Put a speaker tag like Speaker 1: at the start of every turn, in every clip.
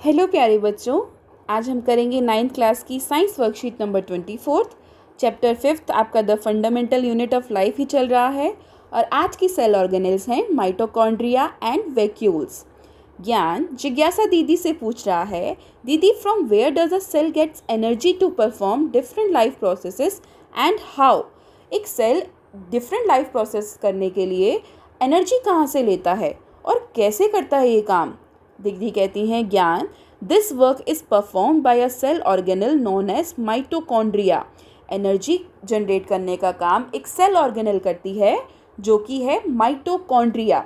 Speaker 1: Hello प्यारे बच्चों, आज हम करेंगे 9th क्लास की साइंस वर्कशीट नंबर 24 चैप्टर 5। आपका the fundamental unit of life ही चल रहा है और आज की सेल ऑर्गेनेल्स हैं माइटोकॉन्ड्रिया एंड वैक्यूल्स। ज्ञान जिज्ञासा दीदी से पूछ रहा है, दीदी from where does a cell gets energy to perform different life processes and how. एक सेल डिफरेंट लाइफ प्रोसेस करने के लिए एनर्जी कहाँ से लेता है और कैसे करता है ये काम। दीदी कहती हैं, Gyan this work is perform by a cell organelle known as mitochondria. Energy generate करने का काम एक सेल ऑर्गेनल करती है जो कि है mitochondria.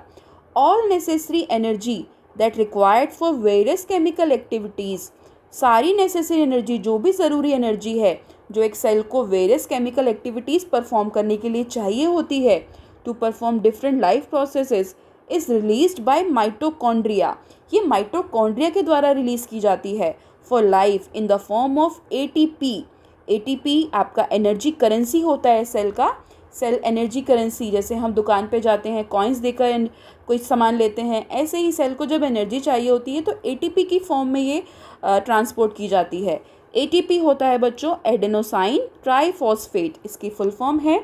Speaker 1: All necessary energy that required for various chemical activities, सारी नेसेसरी एनर्जी, जो भी ज़रूरी एनर्जी है जो एक सेल को वेरियस केमिकल एक्टिविटीज़ परफॉर्म करने के लिए चाहिए होती है to perform different life processes, is released by mitochondria. ये माइटोकॉन्ड्रिया के द्वारा रिलीज़ की जाती है for life in the form of ATP. ATP आपका एनर्जी करेंसी होता है सेल का। सेल एनर्जी करेंसी, जैसे हम दुकान पे जाते हैं कॉइन्स देकर कोई सामान लेते हैं, ऐसे ही सेल को जब एनर्जी चाहिए होती है तो एटीपी की फॉर्म में ये ट्रांसपोर्ट की जाती है। एटीपी होता है बच्चों एडेनोसाइन ट्राइफॉस्फेट, इसकी फुल फॉर्म है।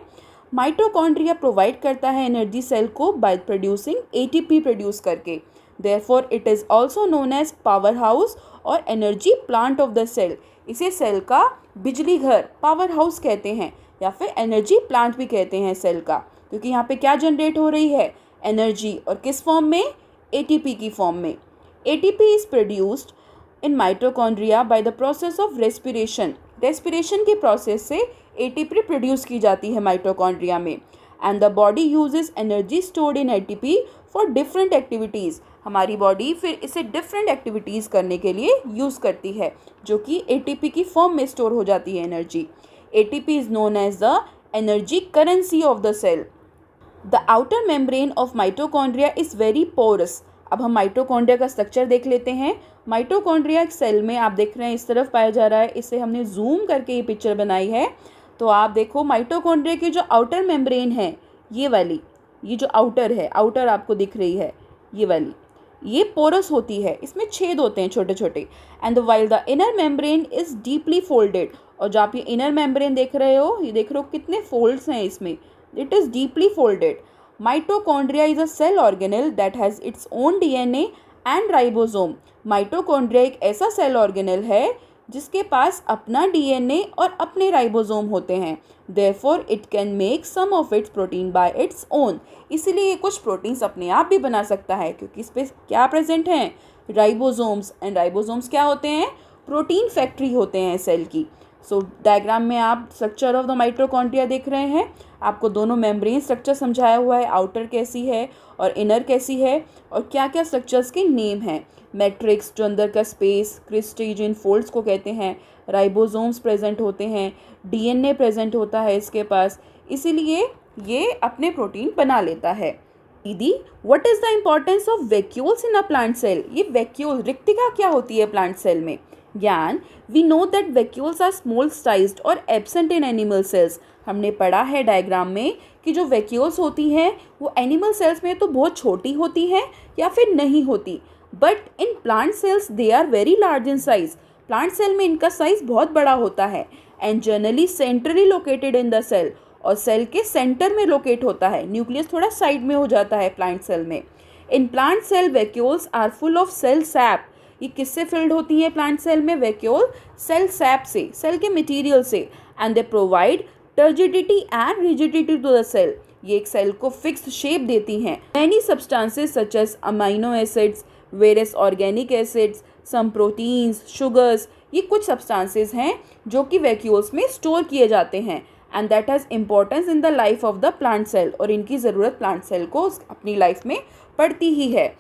Speaker 1: माइटोकॉन्ड्रिया प्रोवाइड करता है एनर्जी सेल को बाय प्रोड्यूसिंग एटीपी प्रोड्यूस करके। Therefore it is also known as power house और energy plant of the cell. इसे सेल का बिजली घर, पावर हाउस कहते हैं या फिर एनर्जी प्लांट भी कहते हैं सेल का, क्योंकि यहाँ पे क्या जनरेट हो रही है, एनर्जी, और किस फॉर्म में, एटीपी की फॉर्म में। ATP is produced in mitochondria by the process of respiration. Respiration के प्रोसेस से एटीपी प्रोड्यूस की जाती है माइटोकॉन्ड्रिया में। And the body uses energy stored in ATP for different activities. हमारी बॉडी फिर इसे डिफरेंट एक्टिविटीज़ करने के लिए यूज़ करती है जो कि एटीपी की फॉर्म में स्टोर हो जाती है energy. ATP is known as the energy currency of the cell. The outer membrane of mitochondria is very porous. अब हम माइटोकॉन्ड्रिया का स्ट्रक्चर देख लेते हैं। माइटोकॉन्ड्रिया एक सेल में आप देख रहे हैं इस तरफ पाया जा रहा है, इसे हमने जूम करके ये पिक्चर बनाई है। तो आप देखो माइटोकॉन्ड्रिया की जो आउटर मेम्ब्रेन है, ये वाली, ये जो आउटर है, आउटर आपको दिख रही है ये वाली, ये पोरस होती है, इसमें छेद होते हैं छोटे छोटे। And while the inner membrane is deeply folded, और जो आप ये इनर मेम्ब्रेन देख रहे हो, ये देख रहे हो कितने फोल्ड्स हैं इसमें, it is deeply folded. Mitochondria is a cell organelle that has its own DNA and ribosome. Mitochondria एक ऐसा सेल ऑर्गेनल है जिसके पास अपना डीएनए और अपने राइबोसोम होते हैं। Therefore it can make some of its protein by its own. इसीलिए ये कुछ प्रोटीन्स अपने आप भी बना सकता है, क्योंकि इस पर क्या प्रेजेंट हैं, राइबोसोम्स। एंड राइबोसोम्स क्या होते हैं, प्रोटीन फैक्ट्री होते हैं सेल की। सो डायग्राम में आप स्ट्रक्चर ऑफ द माइटोकॉन्ड्रिया देख रहे हैं। आपको दोनों मेम्ब्रेन स्ट्रक्चर समझाया हुआ है, आउटर कैसी है और इनर कैसी है, और क्या क्या स्ट्रक्चर्स के नेम हैं। मैट्रिक्स जो अंदर का स्पेस, क्रिस्टी जिन फोल्ड्स को कहते हैं, राइबोसोम्स प्रेजेंट होते हैं, डीएनए प्रेजेंट होता है इसके पास, इसीलिए ये अपने प्रोटीन बना लेता है। दीदी what is the importance of vacuoles in a plant cell. ये वैक्यूल, रिक्तिका क्या होती है प्लांट सेल में। Gyan we know that vacuoles are small sized और एब्सेंट इन एनिमल सेल्स। हमने पढ़ा है डायग्राम में कि जो वैक्यूल्स होती हैं वो एनिमल सेल्स में तो बहुत छोटी होती हैं या फिर नहीं होती, but in plant cells they are very large in size. Plant cell में इनका साइज बहुत बड़ा होता है। And generally centrally located in the cell, और सेल के सेंटर में लोकेट होता है। न्यूक्लियस थोड़ा साइड में हो जाता है प्लांट सेल में। In plant cell vacuoles are full of cell sap. ये किससे फिल्ड होती हैं प्लांट सेल में वैक्यूल, सेल सैप से, सेल के मटेरियल से। And they provide turgidity and rigidity to the cell. ये एक सेल को फिक्स्ड शेप देती हैं। Many substances such as amino acids, various organic acids, some proteins, sugars, ये कुछ सब्सटेंसेस हैं जो कि वैक्यूल्स में स्टोर किए जाते हैं। And that has importance in the life of the plant cell, और इनकी ज़रूरत प्लांट सेल को अपनी लाइफ में पड़ती ही है।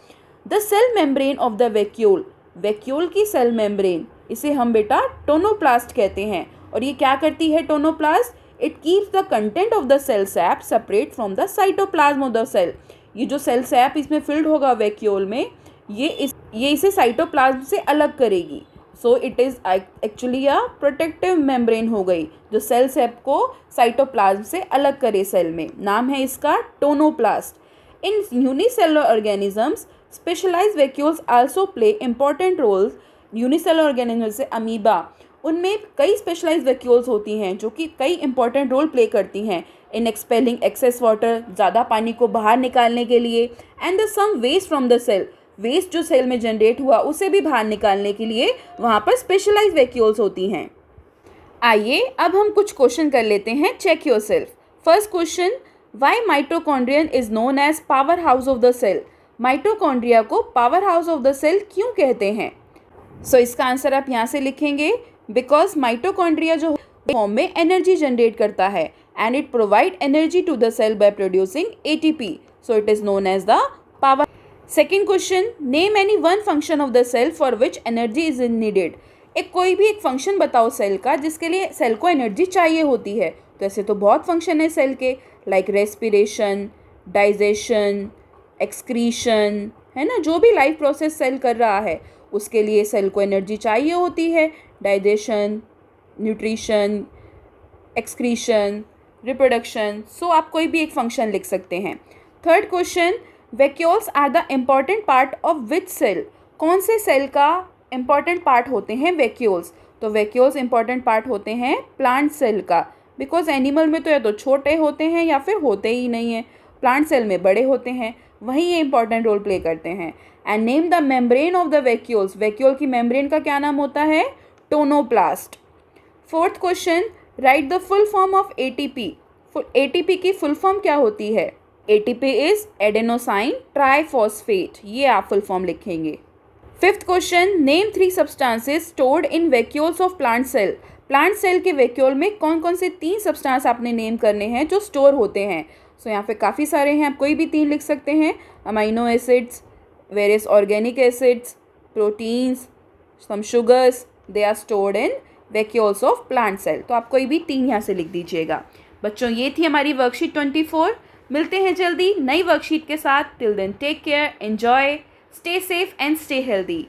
Speaker 1: The cell membrane of the vacuole, vacuole की सेल मेम्ब्रेन, इसे हम बेटा टोनोप्लास्ट कहते हैं। और ये क्या करती है tonoplast, it keeps the content of the cell sap separate from the cytoplasm of the cell. ये जो सेल सैप इसमें फिल्ड होगा वैक्यूल में, ये इसे साइटोप्लाज्म से अलग करेगी। So it is actually a protective membrane हो गई जो सेल सैप को साइटोप्लाज्म से अलग करे सेल में। नाम है इसका टोनोप्लास्ट। इन unicellular organisms, specialized vacuoles also play important roles unicellular organism जैसे अमीबा, उनमें कई स्पेशलाइज्ड वैक्यूल्स होती हैं जो कि कई इंपॉर्टेंट रोल प्ले करती हैं इन एक्सपेलिंग एक्सेस वाटर, ज़्यादा पानी को बाहर निकालने के लिए, and the some waste from the cell, waste जो सेल में जनरेट हुआ उसे भी बाहर निकालने के लिए वहाँ पर स्पेशलाइज्ड वैक्यूल्स होती हैं। आइए अब हम कुछ क्वेश्चन कर लेते हैं, check yourself. First question, why mitochondrion is known as power house of the cell? Mitochondria को power house of the cell क्यों कहते हैं? सो इसका आंसर आप यहाँ से लिखेंगे, बिकॉज माइटोकॉन्ड्रिया जो फॉर्म में एनर्जी जनरेट करता है and it provide energy to the cell by producing ATP, so it is known as the power. Second question, name any one function of the cell for which energy is needed. कोई भी एक function बताओ cell का जिसके लिए cell को energy चाहिए होती है। तो ऐसे तो बहुत फंक्शन है सेल के, लाइक रेस्पिरेशन, डाइजेशन, एक्सक्रीशन, है ना। जो भी लाइफ प्रोसेस सेल कर रहा है उसके लिए सेल को एनर्जी चाहिए होती है, digestion, nutrition, excretion, reproduction. So आप कोई भी एक फंक्शन लिख सकते हैं। Third question, vacuoles are the important part of which cell? कौन से सेल का इम्पॉर्टेंट पार्ट होते हैं वैक्यूल्स? तो वैक्यूल्स इम्पॉर्टेंट पार्ट होते हैं प्लांट सेल का, बिकॉज एनिमल में तो या तो छोटे होते हैं या फिर होते ही नहीं हैं, प्लांट सेल में बड़े होते हैं, वहीं ये इंपॉर्टेंट रोल प्ले करते हैं। And name the membrane of the vacuoles, vacuole की मेम्ब्रेन का क्या नाम होता है? Tonoplast. Fourth question, write the full form of ATP. ATP की फुल फॉर्म क्या होती है? एटीपी इज एडेनोसाइन ट्राइफॉस्फेट, ये आप फुल फॉर्म लिखेंगे। Fifth question, name 3 substances stored in vacuoles of plant cell. Plant cell के वैक्यूल में कौन कौन से 3 सब्सटेंस आपने नेम करने हैं जो स्टोर होते हैं? सो यहाँ पे काफ़ी सारे हैं, आप कोई भी 3 लिख सकते हैं। Amino acids, various organic acids, proteins, some sugars, they are stored in vacuoles of plant cell. तो आप कोई भी 3 यहाँ से लिख दीजिएगा। बच्चों, ये थी हमारी वर्कशीट 24। मिलते हैं जल्दी नई वर्कशीट के साथ। Till then take care, enjoy, stay safe and stay healthy.